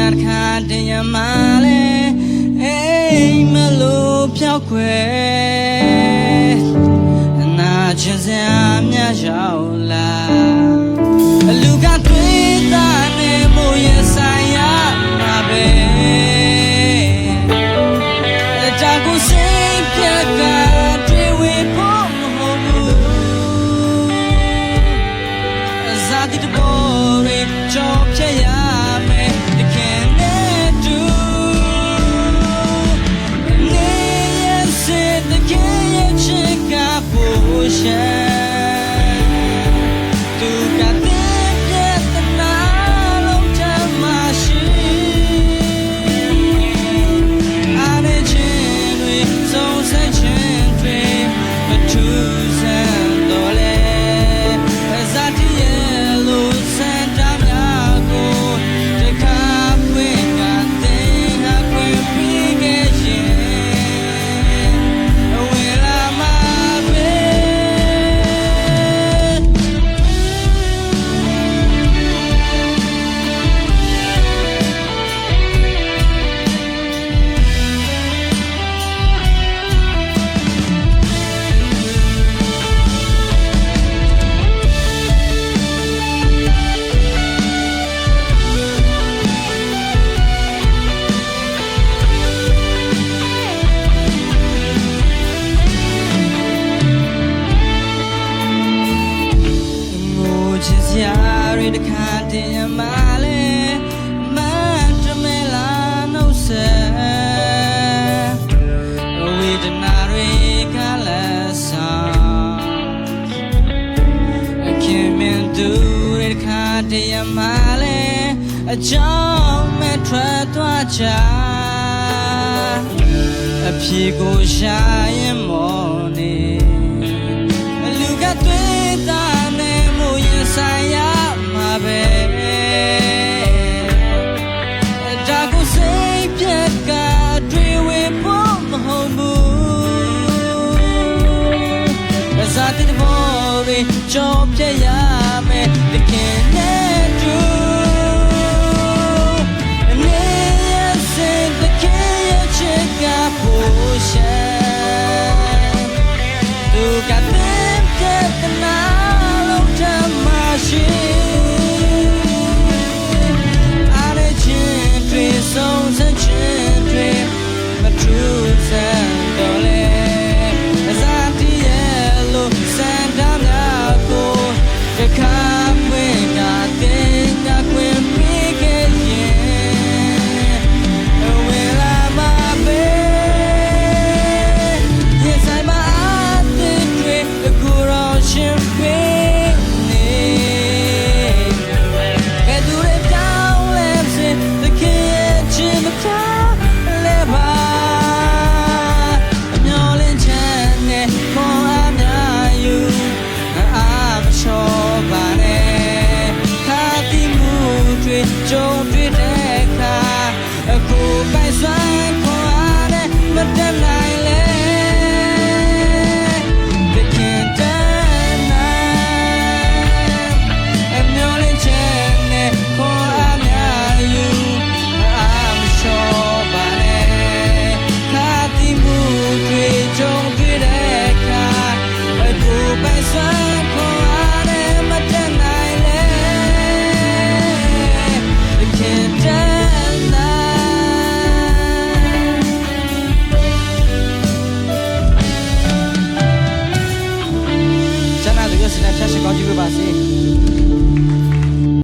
များခါတင်ရမှာလဲအိမ်မလို့ဖြောက်ခွဲအနာချင်စရာများရောက်လာအလူကတွေ့တာနဲ့မို့ရင်ဆိုင်ရမှာပဲတာကိုစိတ်ပြတ်ကတွေ့ဝေဖို့မဟုတ်ဘူးဇာတိတပေါ်တွေကြော်ဖြတ်ရမယ်တခင်နဲ့တူနေရစေတခင်ရဲ့ချစ်ကပိုရှာသူကတဲ့ပြတ်နာလုံးချမရှိအားနေခြင်းတွေစုံစမ်းခြင်းတွေမထူးဆန်းတော့လေဇာတိရဲ့လို့စံတာများကိုတခါဖွင့်ကတဲ့ငါခွင့်ပြီးခဲ့ရင်ဝင်လာမှာပဲYari the candy and male, man to me la no se. We did not read a lesson. I came into the candy and male, a jump and try to watch a pico shy in morning. Look at me. Saya mabe, jago sepet ka driwe pom homu, zati de vore job ya me the kin